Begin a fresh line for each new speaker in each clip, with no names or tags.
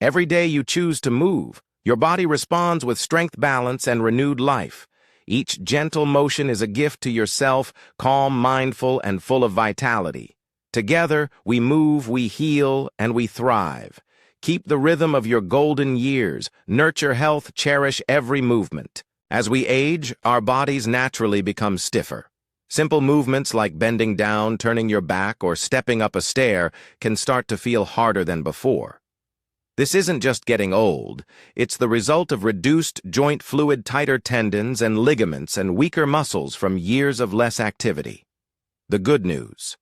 Every day you choose to move, your body responds with strength, balance, and renewed life. Each gentle motion is a gift to yourself, calm, mindful, and full of vitality. Together, we move, we heal, and we thrive. Keep the rhythm of your golden years. Nurture health, cherish every movement. As we age, our bodies naturally become stiffer. Simple movements like bending down, turning your back, or stepping up a stair can start to feel harder than before. This isn't just getting old, it's the result of reduced joint fluid, tighter tendons and ligaments, and weaker muscles from years of less activity. The good news: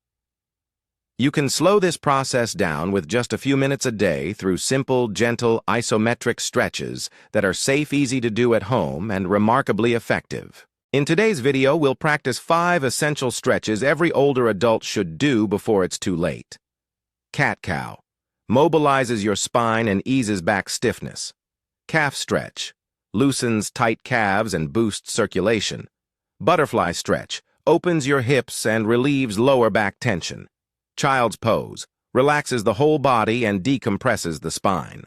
you can slow this process down with just a few minutes a day through simple, gentle, isometric stretches that are safe, easy to do at home, and remarkably effective. In today's video, we'll practice 5 essential stretches every older adult should do before it's too late. Cat-cow mobilizes your spine and eases back stiffness. Calf stretch loosens tight calves and boosts circulation. Butterfly stretch opens your hips and relieves lower back tension. Child's pose relaxes the whole body and decompresses the spine.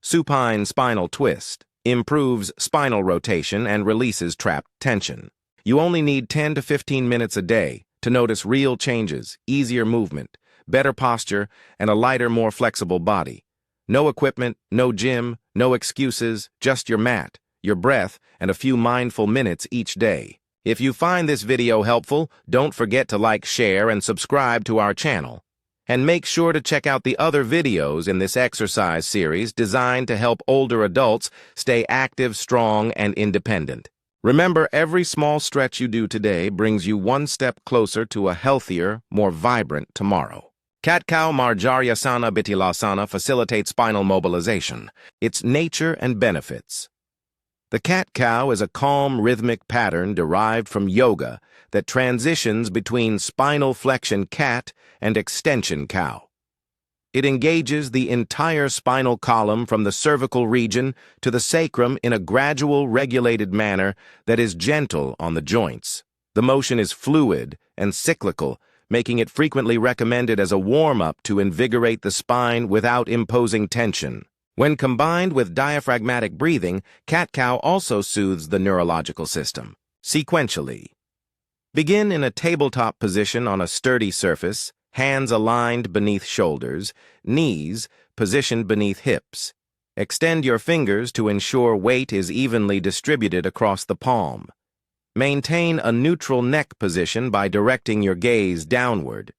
Supine spinal twist improves spinal rotation and releases trapped tension. You only need 10 to 15 minutes a day to notice real changes, easier movement, better posture, and a lighter, more flexible body. No equipment, no gym, no excuses, just your mat, your breath, and a few mindful minutes each day. If you find this video helpful, don't forget to like, share, and subscribe to our channel. And make sure to check out the other videos in this exercise series designed to help older adults stay active, strong, and independent. Remember, every small stretch you do today brings you one step closer to a healthier, more vibrant tomorrow. Cat-cow Marjaryasana Bitilasana facilitates spinal mobilization. Its nature and benefits. The cat-cow is a calm, rhythmic pattern derived from yoga that transitions between spinal flexion cat and extension cow. It engages the entire spinal column from the cervical region to the sacrum in a gradual, regulated manner that is gentle on the joints. The motion is fluid and cyclical, making it frequently recommended as a warm-up to invigorate the spine without imposing tension. When combined with diaphragmatic breathing, cat-cow also soothes the neurological system. Sequentially, begin in a tabletop position on a sturdy surface, hands aligned beneath shoulders, knees positioned beneath hips. Extend your fingers to ensure weight is evenly distributed across the palm. Maintain a neutral neck position by directing your gaze downward.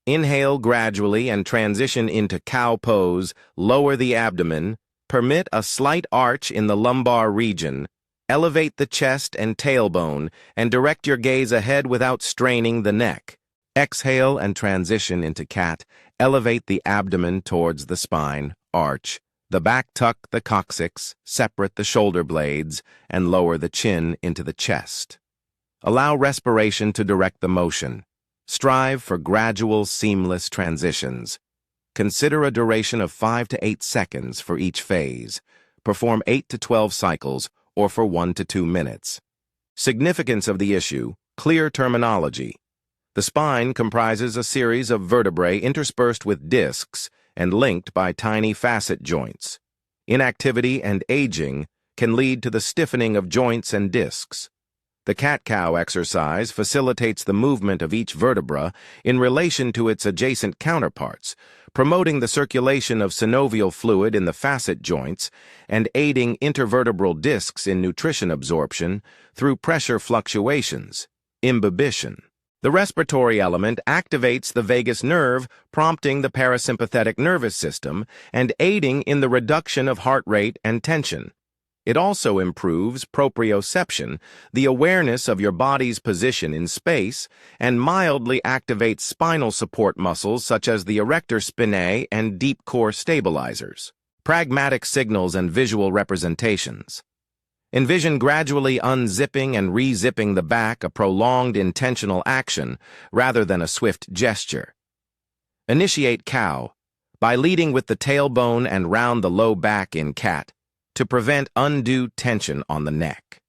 Inhale gradually and transition into cow pose. Lower the abdomen. Permit a slight arch in the lumbar region. Elevate the chest and tailbone and direct your gaze ahead without straining the neck. Exhale and transition into cat. Elevate the abdomen towards the spine. Arch. The back tuck the coccyx, separate the shoulder blades, and lower the chin into the chest. Allow respiration to direct the motion. Strive for gradual, seamless transitions. Consider a duration of 5 to 8 seconds for each phase. Perform 8 to 12 cycles, or for 1 to 2 minutes. Significance of the issue: clear terminology. The spine comprises a series of vertebrae interspersed with discs and linked by tiny facet joints. Inactivity and aging can lead to the stiffening of joints and discs. The cat-cow exercise facilitates the movement of each vertebra in relation to its adjacent counterparts, promoting the circulation of synovial fluid in the facet joints and aiding intervertebral discs in nutrition absorption through pressure fluctuations, imbibition. The respiratory element activates the vagus nerve, prompting the parasympathetic nervous system and aiding in the reduction of heart rate and tension. It also improves proprioception, the awareness of your body's position in space, and mildly activates spinal support muscles such as the erector spinae and deep core stabilizers. Pragmatic signals and visual representations. Envision gradually unzipping and re-zipping the back, a prolonged intentional action rather than a swift gesture. Initiate cow by leading with the tailbone and round the low back in cat, to prevent undue tension on the neck.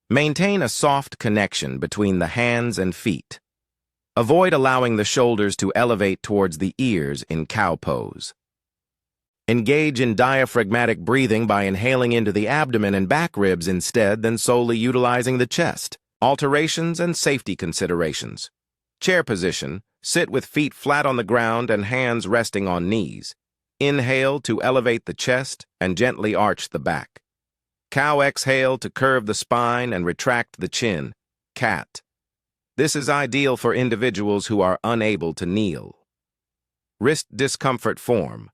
Maintain a soft connection between the hands and feet. Avoid allowing the shoulders to elevate towards the ears in cow pose. Engage in diaphragmatic breathing by inhaling into the abdomen and back ribs instead than solely utilizing the chest. Alterations and safety considerations. Chair position. Sit with feet flat on the ground and hands resting on knees. Inhale to elevate the chest and gently arch the back. Cow exhale to curve the spine and retract the chin. Cat. This is ideal for individuals who are unable to kneel. Wrist discomfort form.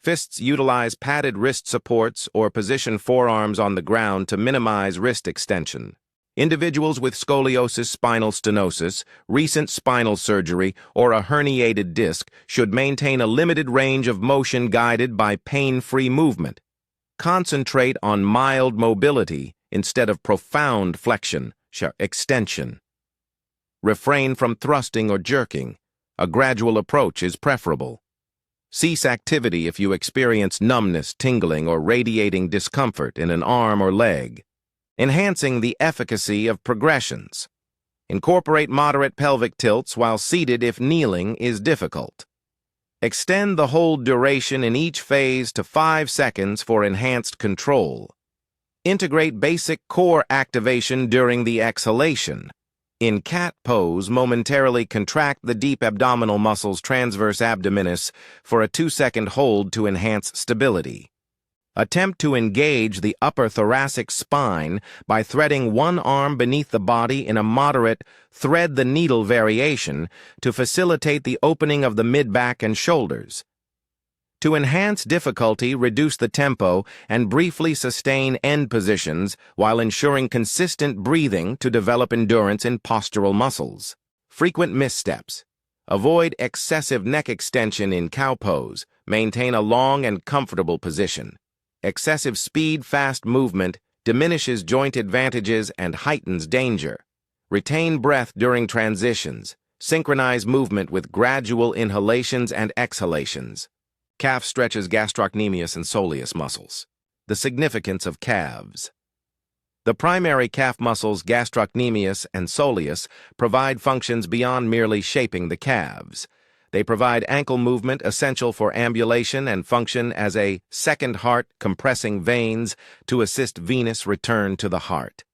Fists utilize padded wrist supports or position forearms on the ground to minimize wrist extension. Individuals with scoliosis, spinal stenosis, recent spinal surgery, or a herniated disc should maintain a limited range of motion guided by pain-free movement. Concentrate on mild mobility instead of profound flexion, extension. Refrain from thrusting or jerking. A gradual approach is preferable. Cease activity if you experience numbness, tingling, or radiating discomfort in an arm or leg. Enhancing the efficacy of progressions. Incorporate moderate pelvic tilts while seated if kneeling is difficult. Extend the hold duration in each phase to 5 seconds for enhanced control. Integrate basic core activation during the exhalation. In cat pose, momentarily contract the deep abdominal muscles transverse abdominis for a 2-second hold to enhance stability. Attempt to engage the upper thoracic spine by threading one arm beneath the body in a moderate thread-the-needle variation to facilitate the opening of the mid-back and shoulders. To enhance difficulty, reduce the tempo and briefly sustain end positions while ensuring consistent breathing to develop endurance in postural muscles. Frequent missteps. Avoid excessive neck extension in cow pose. Maintain a long and comfortable position. Excessive speed, fast movement diminishes joint advantages and heightens danger. Retain breath during transitions. Synchronize movement with gradual inhalations and exhalations. Calf stretches gastrocnemius and soleus muscles. The significance of calves. The primary calf muscles, gastrocnemius and soleus, provide functions beyond merely shaping the calves. They provide ankle movement essential for ambulation and function as a second heart, compressing veins to assist venous return to the heart.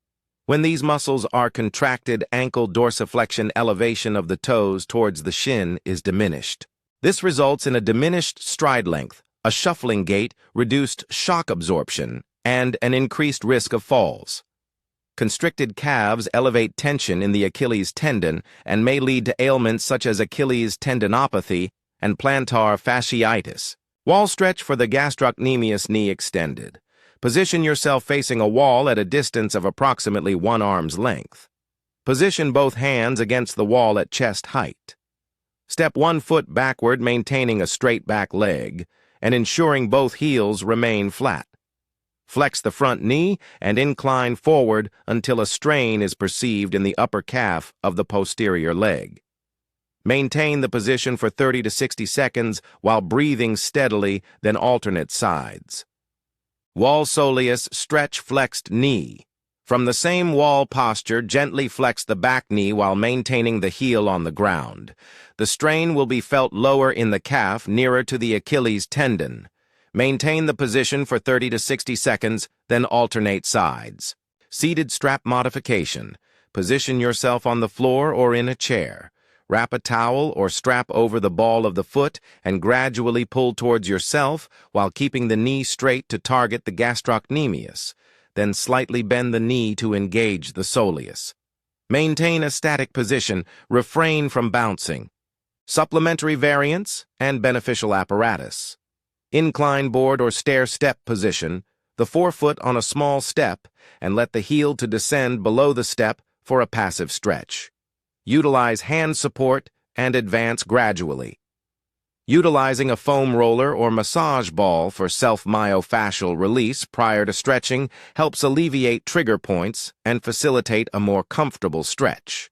When these muscles are contracted, ankle dorsiflexion elevation of the toes towards the shin is diminished. This results in a diminished stride length, a shuffling gait, reduced shock absorption, and an increased risk of falls. Constricted calves elevate tension in the Achilles tendon and may lead to ailments such as Achilles tendinopathy and plantar fasciitis. Wall stretch for the gastrocnemius knee extended. Position yourself facing a wall at a distance of approximately 1 arm's length. Position both hands against the wall at chest height. Step 1 foot backward, maintaining a straight back leg and ensuring both heels remain flat. Flex the front knee and incline forward until a strain is perceived in the upper calf of the posterior leg. Maintain the position for 30 to 60 seconds while breathing steadily, then alternate sides. Wall soleus, stretch flexed knee. From the same wall posture, gently flex the back knee while maintaining the heel on the ground. The strain will be felt lower in the calf, nearer to the Achilles tendon. Maintain the position for 30 to 60 seconds, then alternate sides. Seated strap modification. Position yourself on the floor or in a chair. Wrap a towel or strap over the ball of the foot and gradually pull towards yourself while keeping the knee straight to target the gastrocnemius. Then slightly bend the knee to engage the soleus. Maintain a static position. Refrain from bouncing. Supplementary variants and beneficial apparatus. Incline board or stair step position, the forefoot on a small step, and let the heel to descend below the step for a passive stretch. Utilize hand support and advance gradually. Utilizing a foam roller or massage ball for self-myofascial release prior to stretching helps alleviate trigger points and facilitate a more comfortable stretch.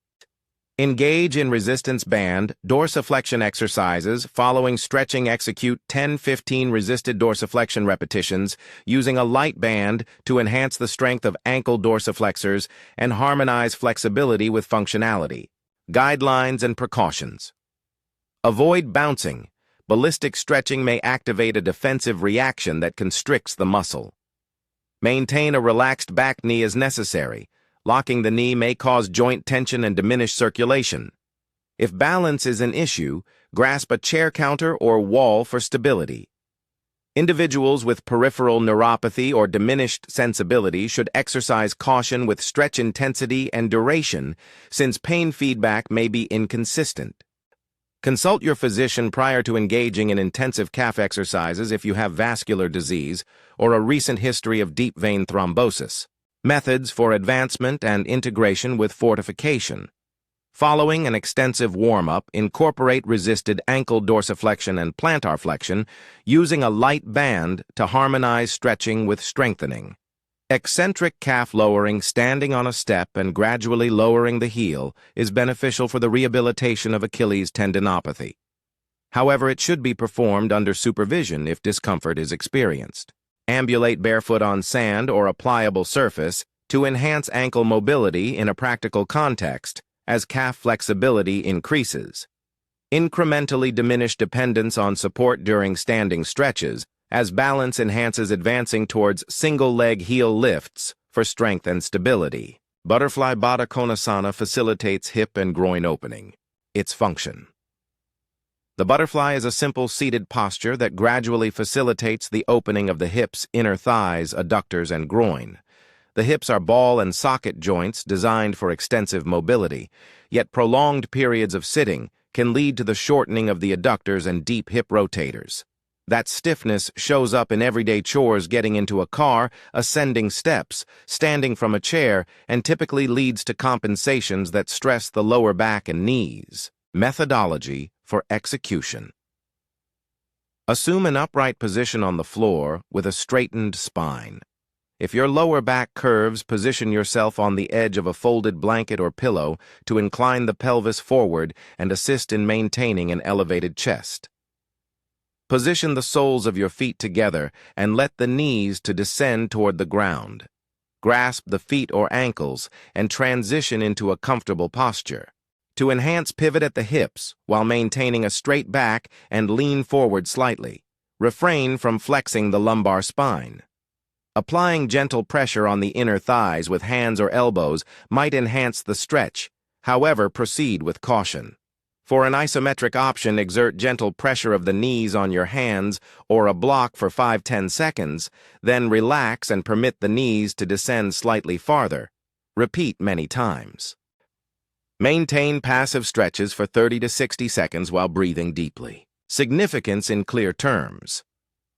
Engage in resistance band dorsiflexion exercises. Following stretching, execute 10-15 resisted dorsiflexion repetitions using a light band to enhance the strength of ankle dorsiflexors and harmonize flexibility with functionality. Guidelines and precautions. Avoid bouncing. ballistic stretching may activate a defensive reaction that constricts the muscle. Maintain a relaxed back knee as necessary. Locking the knee may cause joint tension and diminish circulation. If balance is an issue, grasp a chair counter or wall for stability. Individuals with peripheral neuropathy or diminished sensibility should exercise caution with stretch intensity and duration, since pain feedback may be inconsistent. Consult your physician prior to engaging in intensive calf exercises if you have vascular disease or a recent history of deep vein thrombosis. Methods for advancement and integration with fortification. Following an extensive warm-up, incorporate resisted ankle dorsiflexion and plantar flexion using a light band to harmonize stretching with strengthening. Eccentric calf lowering, standing on a step and gradually lowering the heel, is beneficial for the rehabilitation of Achilles tendinopathy. However, it should be performed under supervision if discomfort is experienced. Ambulate barefoot on sand or a pliable surface to enhance ankle mobility in a practical context as calf flexibility increases. Incrementally diminish dependence on support during standing stretches as balance enhances advancing towards single-leg heel lifts for strength and stability. Butterfly Baddha Konasana facilitates hip and groin opening. Its function. The butterfly is a simple seated posture that gradually facilitates the opening of the hips, inner thighs, adductors, and groin. The hips are ball and socket joints designed for extensive mobility, yet prolonged periods of sitting can lead to the shortening of the adductors and deep hip rotators. That stiffness shows up in everyday chores, getting into a car, ascending steps, standing from a chair, and typically leads to compensations that stress the lower back and knees. Methodology for execution. Assume an upright position on the floor with a straightened spine. If your lower back curves, position yourself on the edge of a folded blanket or pillow to incline the pelvis forward and assist in maintaining an elevated chest. Position the soles of your feet together and let the knees to descend toward the ground. Grasp the feet or ankles and transition into a comfortable posture. To enhance, pivot at the hips while maintaining a straight back and lean forward slightly. Refrain from flexing the lumbar spine. Applying gentle pressure on the inner thighs with hands or elbows might enhance the stretch. However, proceed with caution. For an isometric option, exert gentle pressure of the knees on your hands or a block for 5-10 seconds, then relax and permit the knees to descend slightly farther. Repeat many times. Maintain passive stretches for 30 to 60 seconds while breathing deeply. Significance in clear terms.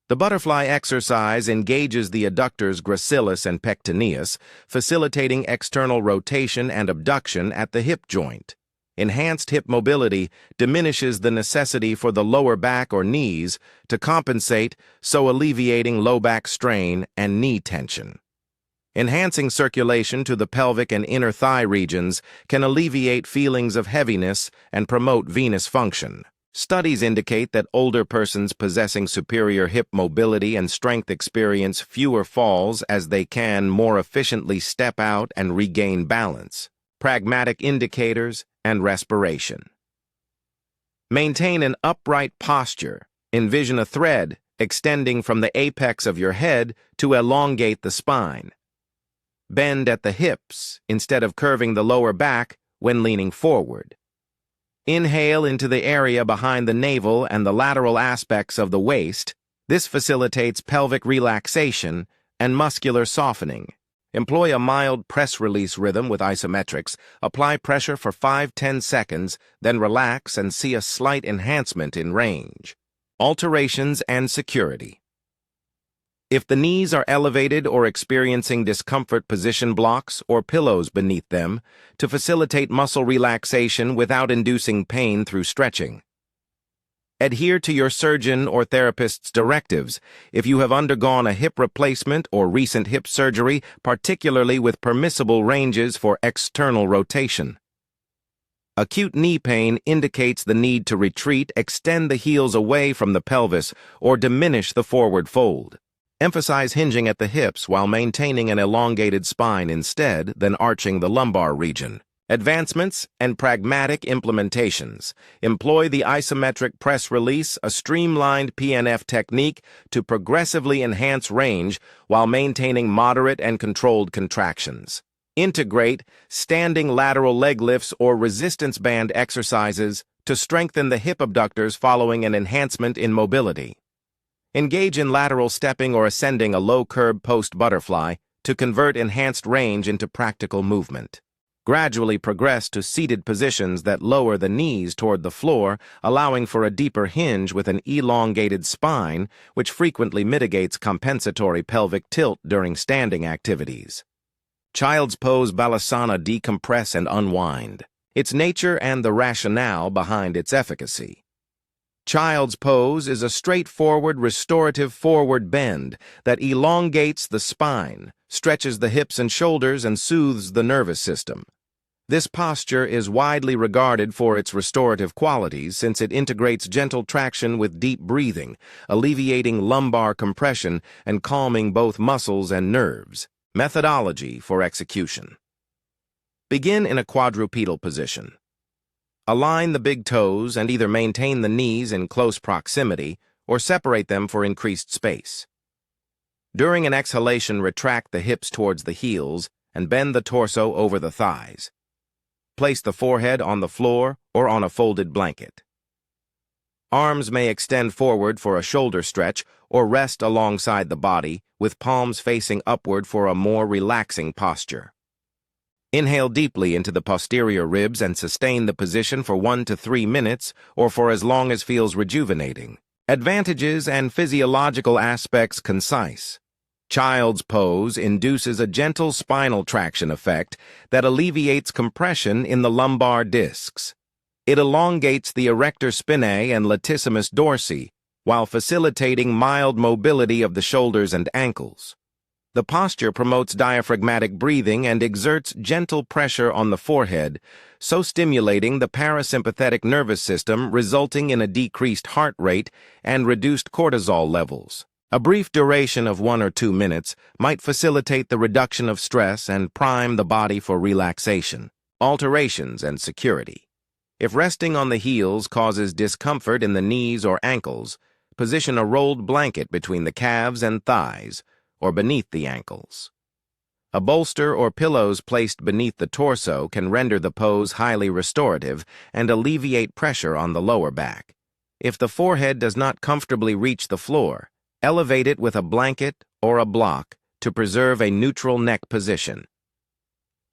The butterfly exercise engages the adductors gracilis and pectineus, facilitating external rotation and abduction at the hip joint. Enhanced hip mobility diminishes the necessity for the lower back or knees to compensate, so alleviating low back strain and knee tension. Enhancing circulation to the pelvic and inner thigh regions can alleviate feelings of heaviness and promote venous function. Studies indicate that older persons possessing superior hip mobility and strength experience fewer falls as they can more efficiently step out and regain balance. Pragmatic indicators and respiration. Maintain an upright posture. Envision a thread extending from the apex of your head to elongate the spine. Bend at the hips instead of curving the lower back when leaning forward. Inhale into the area behind the navel and the lateral aspects of the waist. This facilitates pelvic relaxation and muscular softening. Employ a mild press-release rhythm with isometrics. Apply pressure for 5-10 seconds, then relax and see a slight enhancement in range. Alterations and security. If the knees are elevated or experiencing discomfort, position blocks or pillows beneath them to facilitate muscle relaxation without inducing pain through stretching. Adhere to your surgeon or therapist's directives if you have undergone a hip replacement or recent hip surgery, particularly with permissible ranges for external rotation. Acute knee pain indicates the need to retreat, extend the heels away from the pelvis, or diminish the forward fold. Emphasize hinging at the hips while maintaining an elongated spine instead than arching the lumbar region. Advancements and pragmatic implementations. Employ the isometric press release, a streamlined PNF technique to progressively enhance range while maintaining moderate and controlled contractions. Integrate standing lateral leg lifts or resistance band exercises to strengthen the hip abductors following an enhancement in mobility. Engage in lateral stepping or ascending a low-curb post butterfly to convert enhanced range into practical movement. Gradually progress to seated positions that lower the knees toward the floor, allowing for a deeper hinge with an elongated spine, which frequently mitigates compensatory pelvic tilt during standing activities. Child's pose balasana decompress and unwind. Its nature and the rationale behind its efficacy. Child's pose is a straightforward restorative forward bend that elongates the spine, stretches the hips and shoulders, and soothes the nervous system. This posture is widely regarded for its restorative qualities since it integrates gentle traction with deep breathing, alleviating lumbar compression and calming both muscles and nerves. Methodology for execution. Begin in a quadrupedal position. Align the big toes and either maintain the knees in close proximity or separate them for increased space. During an exhalation, retract the hips towards the heels and bend the torso over the thighs. Place the forehead on the floor or on a folded blanket. Arms may extend forward for a shoulder stretch or rest alongside the body, with palms facing upward for a more relaxing posture. Inhale deeply into the posterior ribs and sustain the position for 1 to 3 minutes or for as long as feels rejuvenating. Advantages and physiological aspects concise. Child's pose induces a gentle spinal traction effect that alleviates compression in the lumbar discs. It elongates the erector spinae and latissimus dorsi, while facilitating mild mobility of the shoulders and ankles. The posture promotes diaphragmatic breathing and exerts gentle pressure on the forehead, so stimulating the parasympathetic nervous system, resulting in a decreased heart rate and reduced cortisol levels. A brief duration of 1 or 2 minutes might facilitate the reduction of stress and prime the body for relaxation. Alterations and security. If resting on the heels causes discomfort in the knees or ankles, position a rolled blanket between the calves and thighs, or beneath the ankles. A bolster or pillows placed beneath the torso can render the pose highly restorative and alleviate pressure on the lower back. If the forehead does not comfortably reach the floor, elevate it with a blanket or a block to preserve a neutral neck position.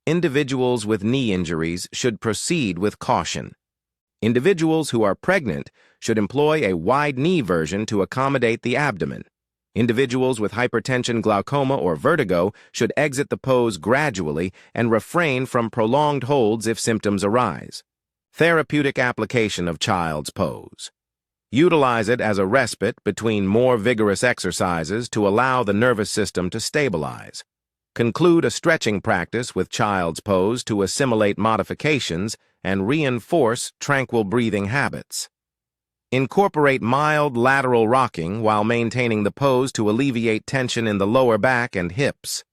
Individuals with knee injuries should proceed with caution. Individuals who are pregnant should employ a wide knee version to accommodate the abdomen. Individuals with hypertension, glaucoma, or vertigo should exit the pose gradually and refrain from prolonged holds if symptoms arise. Therapeutic application of child's pose. Utilize it as a respite between more vigorous exercises to allow the nervous system to stabilize. Conclude a stretching practice with child's pose to assimilate modifications and reinforce tranquil breathing habits. Incorporate mild lateral rocking while maintaining the pose to alleviate tension in the lower back and hips.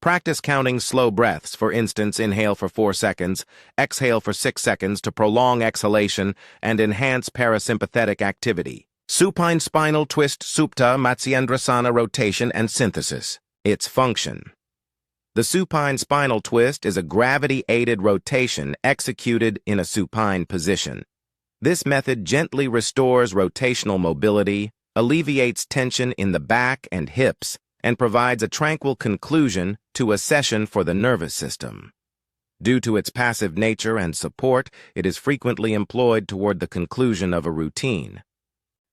Practice counting slow breaths. For instance, inhale for 4 seconds, exhale for 6 seconds to prolong exhalation and enhance parasympathetic activity. Supine spinal twist, Supta Matsyendrasana rotation and synthesis. Its function. The supine spinal twist is a gravity-aided rotation executed in a supine position. This method gently restores rotational mobility, alleviates tension in the back and hips, and provides a tranquil conclusion to a session for the nervous system. Due to its passive nature and support, it is frequently employed toward the conclusion of a routine.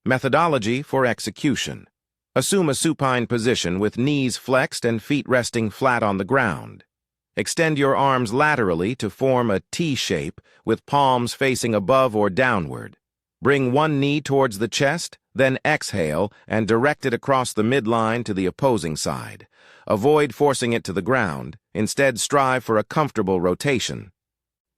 Methodology for execution. Assume a supine position with knees flexed and feet resting flat on the ground. Extend your arms laterally to form a T shape with palms facing above or downward. Bring one knee towards the chest, then exhale and direct it across the midline to the opposing side. Avoid forcing it to the ground. Instead, strive for a comfortable rotation.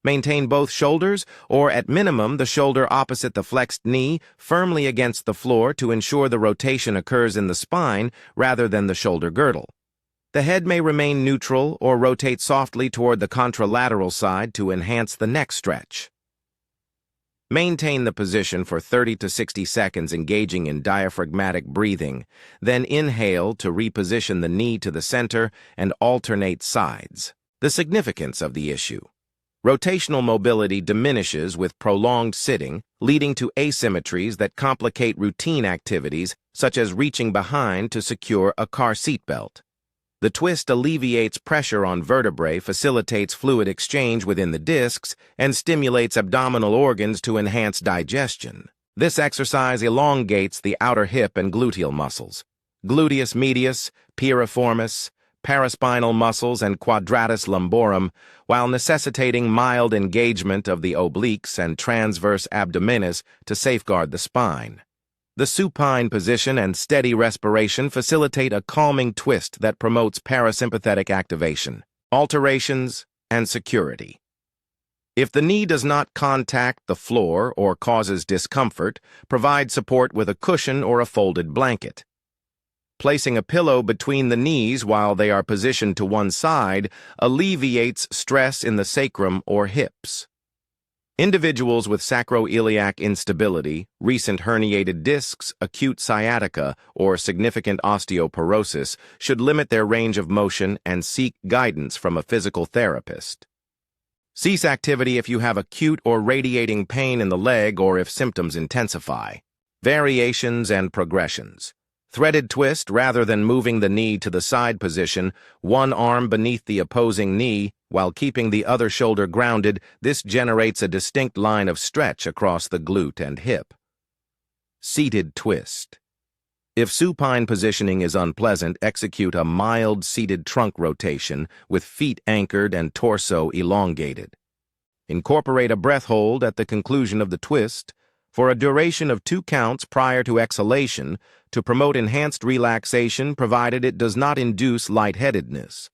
Maintain both shoulders, or at minimum the shoulder opposite the flexed knee, firmly against the floor to ensure the rotation occurs in the spine rather than the shoulder girdle. The head may remain neutral or rotate softly toward the contralateral side to enhance the neck stretch. Maintain the position for 30 to 60 seconds, engaging in diaphragmatic breathing, then inhale to reposition the knee to the center and alternate sides. The significance of the issue. Rotational mobility diminishes with prolonged sitting, leading to asymmetries that complicate routine activities, such as reaching behind to secure a car seatbelt. The twist alleviates pressure on vertebrae, facilitates fluid exchange within the discs, and stimulates abdominal organs to enhance digestion. This exercise elongates the outer hip and gluteal muscles, gluteus medius, piriformis, paraspinal muscles, and quadratus lumborum, while necessitating mild engagement of the obliques and transverse abdominis to safeguard the spine. The supine position and steady respiration facilitate a calming twist that promotes parasympathetic activation, alterations, and security. If the knee does not contact the floor or causes discomfort, provide support with a cushion or a folded blanket. Placing a pillow between the knees while they are positioned to one side alleviates stress in the sacrum or hips. Individuals with sacroiliac instability, recent herniated discs, acute sciatica, or significant osteoporosis should limit their range of motion and seek guidance from a physical therapist. Cease activity if you have acute or radiating pain in the leg or if symptoms intensify. Variations and progressions. Threaded twist rather than moving the knee to the side position, one arm beneath the opposing knee, while keeping the other shoulder grounded. This generates a distinct line of stretch across the glute and hip. Seated twist. If supine positioning is unpleasant, execute a mild seated trunk rotation with feet anchored and torso elongated. Incorporate a breath hold at the conclusion of the twist for a duration of 2 counts prior to exhalation to promote enhanced relaxation, provided it does not induce lightheadedness.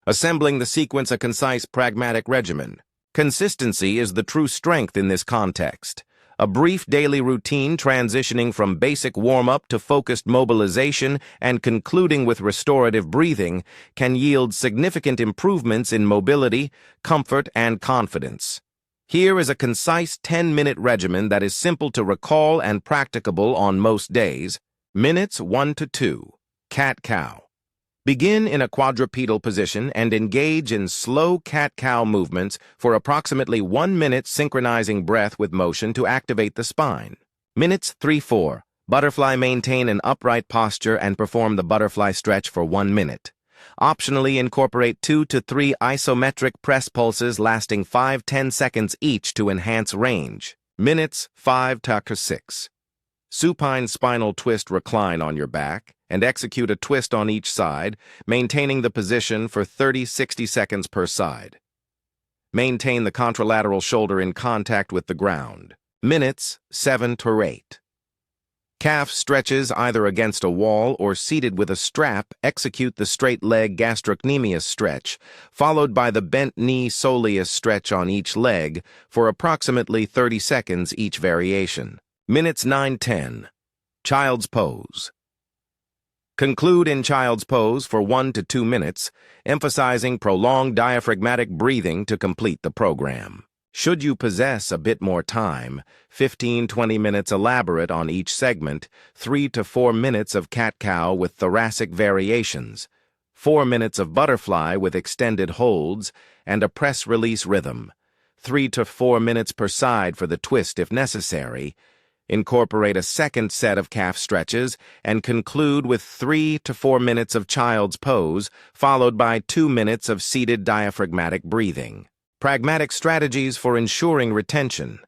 Assembling the sequence a concise, pragmatic regimen. Consistency is the true strength in this context. A brief daily routine transitioning from basic warm-up to focused mobilization and concluding with restorative breathing can yield significant improvements in mobility, comfort, and confidence. Here is a concise 10-minute regimen that is simple to recall and practicable on most days. Minutes 1 to 2. Cat-cow. Begin in a quadrupedal position and engage in slow cat-cow movements for approximately 1 minute, synchronizing breath with motion to activate the spine. Minutes 3-4. Butterfly. Maintain an upright posture and perform the butterfly stretch for 1 minute. Optionally incorporate 2 to 3 isometric press pulses lasting 5-10 seconds each to enhance range. Minutes 5 to 6. Supine spinal twist. Recline on your back and execute a twist on each side, maintaining the position for 30-60 seconds per side. Maintain the contralateral shoulder in contact with the ground. Minutes 7 to 8. Calf stretches either against a wall or seated with a strap. Execute the straight leg gastrocnemius stretch, followed by the bent knee soleus stretch on each leg for approximately 30 seconds each variation. Minutes 9-10. Child's pose. Conclude in child's pose for 1 to 2 minutes, emphasizing prolonged diaphragmatic breathing to complete the program. Should you possess a bit more time, 15-20 minutes elaborate on each segment, 3 to 4 minutes of cat-cow with thoracic variations, 4 minutes of butterfly with extended holds, and a press-release rhythm, 3 to 4 minutes per side for the twist if necessary. Incorporate a second set of calf stretches and conclude with 3 to 4 minutes of child's pose, followed by 2 minutes of seated diaphragmatic breathing. Pragmatic strategies for ensuring retention.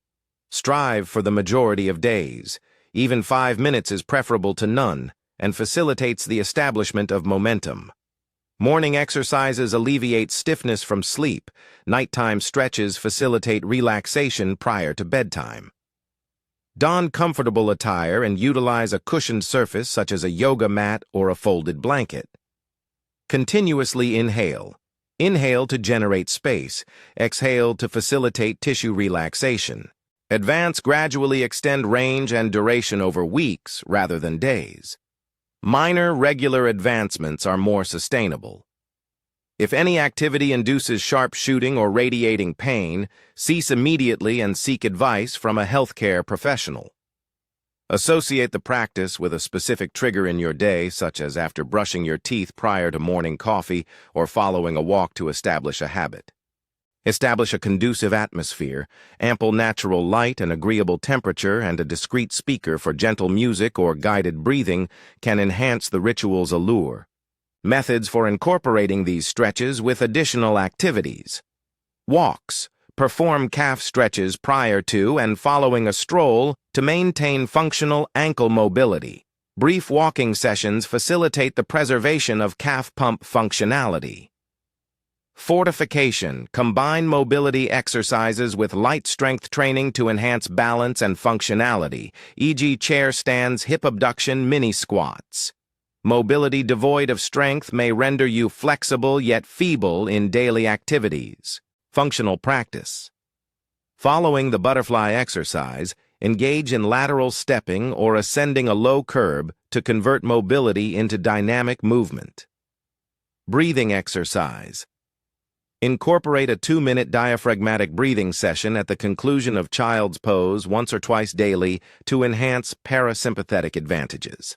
Strive for the majority of days. Even 5 minutes is preferable to none and facilitates the establishment of momentum. Morning exercises alleviate stiffness from sleep. Nighttime stretches facilitate relaxation prior to bedtime. Don comfortable attire and utilize a cushioned surface such as a yoga mat or a folded blanket. Continuously inhale. Inhale to generate space. Exhale to facilitate tissue relaxation. Advance gradually extend range and duration over weeks rather than days. Minor, regular advancements are more sustainable. If any activity induces sharp shooting or radiating pain, cease immediately and seek advice from a healthcare professional. Associate the practice with a specific trigger in your day, such as after brushing your teeth prior to morning coffee or following a walk to establish a habit. Establish a conducive atmosphere. Ample natural light, an agreeable temperature, and a discreet speaker for gentle music or guided breathing can enhance the ritual's allure. Methods for incorporating these stretches with additional activities. Walks. Perform calf stretches prior to and following a stroll to maintain functional ankle mobility. Brief walking sessions facilitate the preservation of calf pump functionality. Fortification. Combine mobility exercises with light strength training to enhance balance and functionality, e.g. chair stands, hip abduction, mini squats. Mobility devoid of strength may render you flexible yet feeble in daily activities. Functional practice. Following the butterfly exercise, engage in lateral stepping or ascending a low curb to convert mobility into dynamic movement. Breathing exercise. Incorporate a 2-minute diaphragmatic breathing session at the conclusion of child's pose once or twice daily to enhance parasympathetic advantages.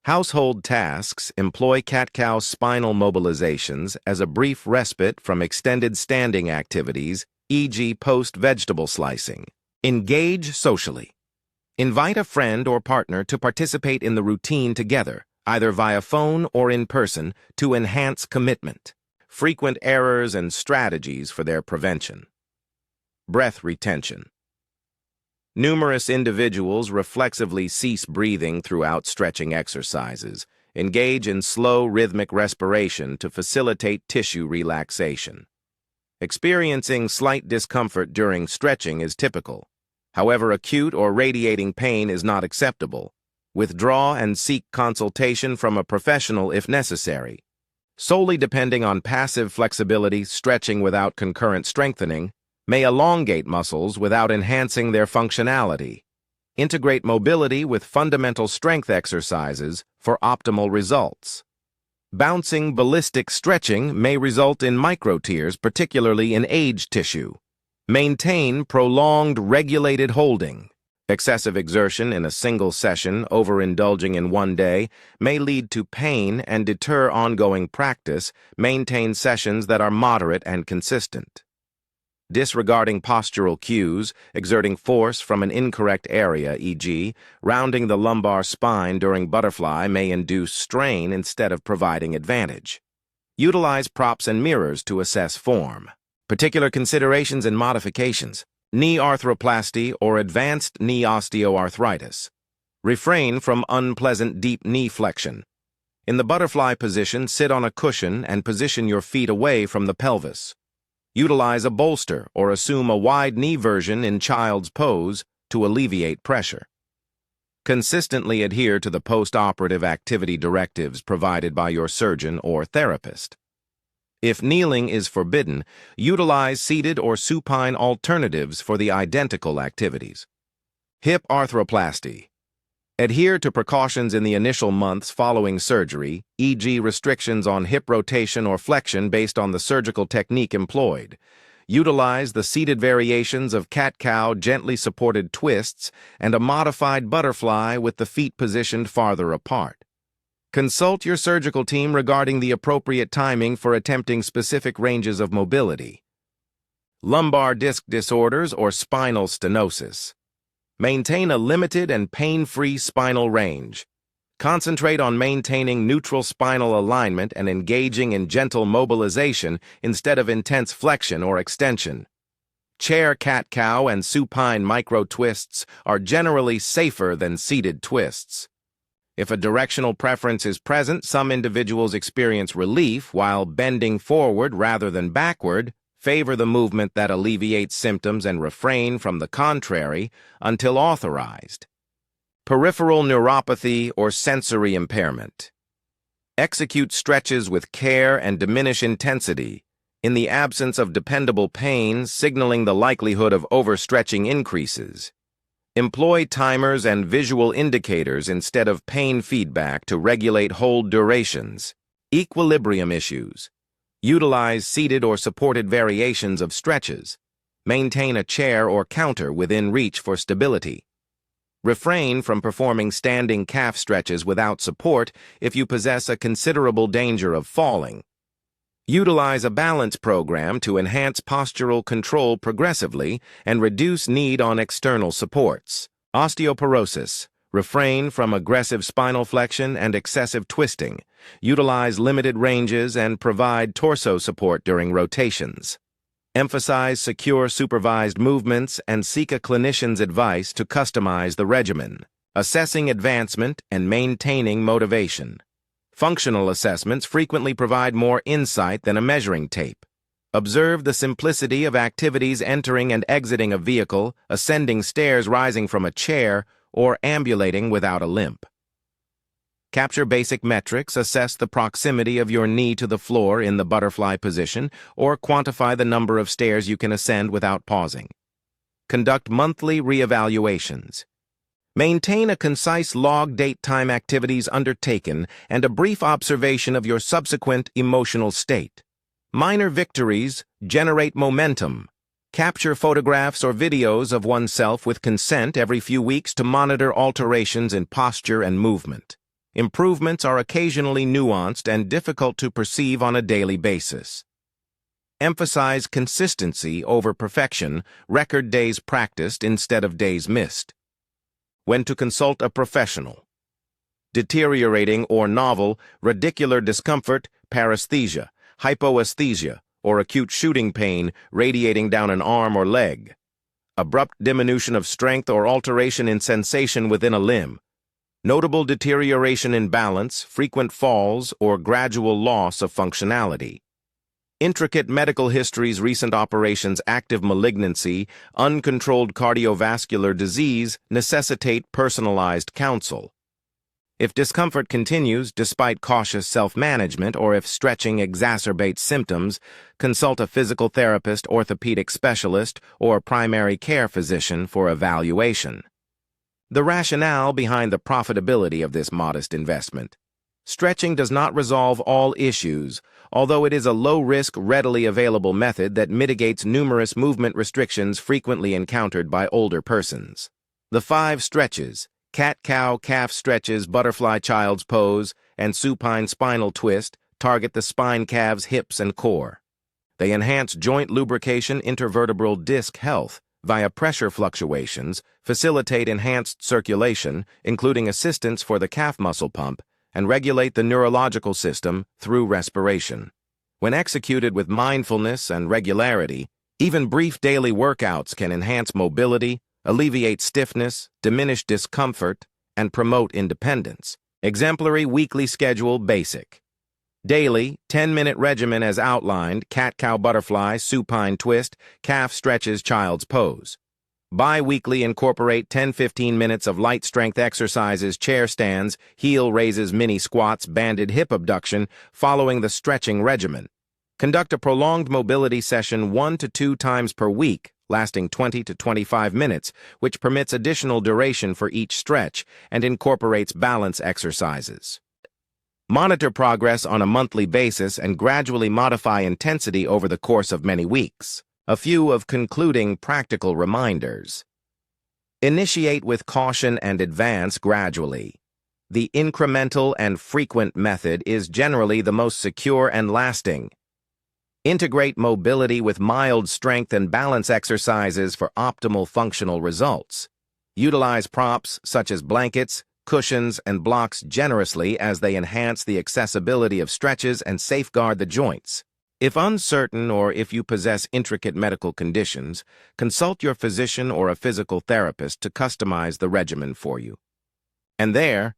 Household tasks employ cat-cow spinal mobilizations as a brief respite from extended standing activities, e.g. post-vegetable slicing. Engage socially. Invite a friend or partner to participate in the routine together, either via phone or in person, to enhance commitment. Frequent errors and strategies for their prevention. Breath retention. Numerous individuals reflexively cease breathing throughout stretching exercises. Engage in slow, rhythmic respiration to facilitate tissue relaxation. Experiencing slight discomfort during stretching is typical. However, acute or radiating pain is not acceptable. Withdraw and seek consultation from a professional if necessary. Solely depending on passive flexibility, stretching without concurrent strengthening may elongate muscles without enhancing their functionality. Integrate mobility with fundamental strength exercises for optimal results. Bouncing ballistic stretching may result in micro-tears, particularly in aged tissue. Maintain prolonged regulated holding. Excessive exertion in a single session, overindulging in one day, may lead to pain and deter ongoing practice. Maintain sessions that are moderate and consistent. Disregarding postural cues, exerting force from an incorrect area, e.g., rounding the lumbar spine during butterfly may induce strain instead of providing advantage. Utilize props and mirrors to assess form. Particular considerations and modifications. Knee arthroplasty or advanced knee osteoarthritis. Refrain from unpleasant deep knee flexion. In the butterfly position, sit on a cushion and position your feet away from the pelvis. Utilize a bolster or assume a wide knee version in child's pose to alleviate pressure. Consistently adhere to the post-operative activity directives provided by your surgeon or therapist. If kneeling is forbidden, utilize seated or supine alternatives for the identical activities. Hip arthroplasty. Adhere to precautions in the initial months following surgery, e.g. restrictions on hip rotation or flexion based on the surgical technique employed. Utilize the seated variations of cat-cow gently supported twists and a modified butterfly with the feet positioned farther apart. Consult your surgical team regarding the appropriate timing for attempting specific ranges of mobility. Lumbar disc disorders or spinal stenosis. Maintain a limited and pain-free spinal range. Concentrate on maintaining neutral spinal alignment and engaging in gentle mobilization instead of intense flexion or extension. Chair cat-cow and supine micro-twists are generally safer than seated twists. If a directional preference is present, some individuals experience relief while bending forward rather than backward. Favor the movement that alleviates symptoms and refrain from the contrary until authorized. Peripheral neuropathy or sensory impairment. Execute stretches with care and diminish intensity. In the absence of dependable pain, signaling the likelihood of overstretching increases. Employ timers and visual indicators instead of pain feedback to regulate hold durations. Equilibrium issues. Utilize seated or supported variations of stretches. Maintain a chair or counter within reach for stability. Refrain from performing standing calf stretches without support if you possess a considerable danger of falling. Utilize a balance program to enhance postural control progressively and reduce need on external supports. Osteoporosis. Refrain from aggressive spinal flexion and excessive twisting. Utilize limited ranges and provide torso support during rotations. Emphasize secure supervised movements and seek a clinician's advice to customize the regimen. Assessing advancement and maintaining motivation. Functional assessments frequently provide more insight than a measuring tape. Observe the simplicity of activities entering and exiting a vehicle, ascending stairs, rising from a chair, or ambulating without a limp. Capture basic metrics, assess the proximity of your knee to the floor in the butterfly position, or quantify the number of stairs you can ascend without pausing. Conduct monthly reevaluations. Maintain a concise log date time activities undertaken and a brief observation of your subsequent emotional state. Minor victories generate momentum. Capture photographs or videos of oneself with consent every few weeks to monitor alterations in posture and movement. Improvements are occasionally nuanced and difficult to perceive on a daily basis. Emphasize consistency over perfection, record days practiced instead of days missed. When to consult a professional. Deteriorating or novel, radicular discomfort, paresthesia, hypoesthesia, or acute shooting pain radiating down an arm or leg. Abrupt diminution of strength or alteration in sensation within a limb. Notable deterioration in balance, frequent falls, or gradual loss of functionality. Intricate medical histories, recent operations, active malignancy, uncontrolled cardiovascular disease necessitate personalized counsel. If discomfort continues despite cautious self-management or if stretching exacerbates symptoms, consult a physical therapist, orthopedic specialist, or primary care physician for evaluation. The rationale behind the profitability of this modest investment. Stretching does not resolve all issues, although it is a low-risk, readily available method that mitigates numerous movement restrictions frequently encountered by older persons. The 5 stretches, cat-cow calf stretches, butterfly child's pose, and supine spinal twist, target the spine, calves, hips, and core. They enhance joint lubrication, intervertebral disc health via pressure fluctuations, facilitate enhanced circulation, including assistance for the calf muscle pump, and regulate the neurological system through respiration. When executed with mindfulness and regularity, even brief daily workouts can enhance mobility, alleviate stiffness, diminish discomfort, and promote independence. Exemplary weekly schedule basic. Daily, 10-minute regimen as outlined, cat-cow butterfly, supine twist, calf stretches, child's pose. Bi-weekly incorporate 10-15 minutes of light strength exercises, chair stands, heel raises, mini squats, banded hip abduction, following the stretching regimen. Conduct a prolonged mobility session 1 to 2 times per week, lasting 20 to 25 minutes, which permits additional duration for each stretch and incorporates balance exercises. Monitor progress on a monthly basis and gradually modify intensity over the course of many weeks. A few of concluding practical reminders. Initiate with caution and advance gradually. The incremental and frequent method is generally the most secure and lasting. Integrate mobility with mild strength and balance exercises for optimal functional results. Utilize props such as blankets, cushions, and blocks generously as they enhance the accessibility of stretches and safeguard the joints. If uncertain or if you possess intricate medical conditions, consult your physician or a physical therapist to customize the regimen for you. And there,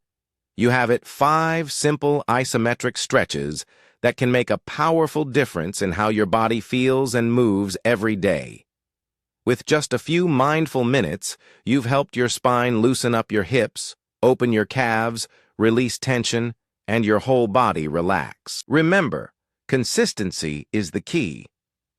you have it, 5 simple isometric stretches that can make a powerful difference in how your body feels and moves every day. With just a few mindful minutes, you've helped your spine loosen up your hips, open your calves, release tension, and your whole body relax. Remember, consistency is the key.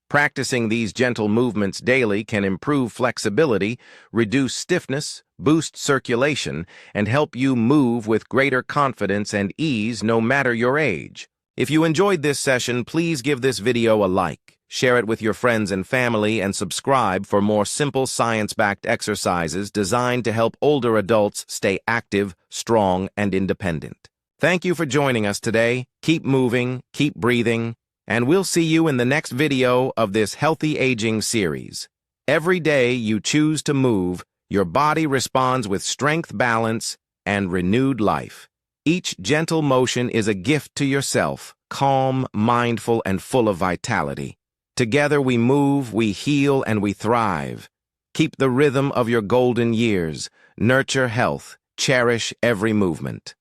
Practicing these gentle movements daily can improve flexibility, reduce stiffness, boost circulation, and help you move with greater confidence and ease no matter your age. If you enjoyed this session, please give this video a like, share it with your friends and family, and subscribe for more simple science-backed exercises designed to help older adults stay active, strong, and independent. Thank you for joining us today. Keep moving, keep breathing, and we'll see you in the next video of this Healthy Aging series. Every day you choose to move, your body responds with strength, balance, and renewed life. Each gentle motion is a gift to yourself, calm, mindful, and full of vitality. Together we move, we heal, and we thrive. Keep the rhythm of your golden years. Nurture health. Cherish every movement.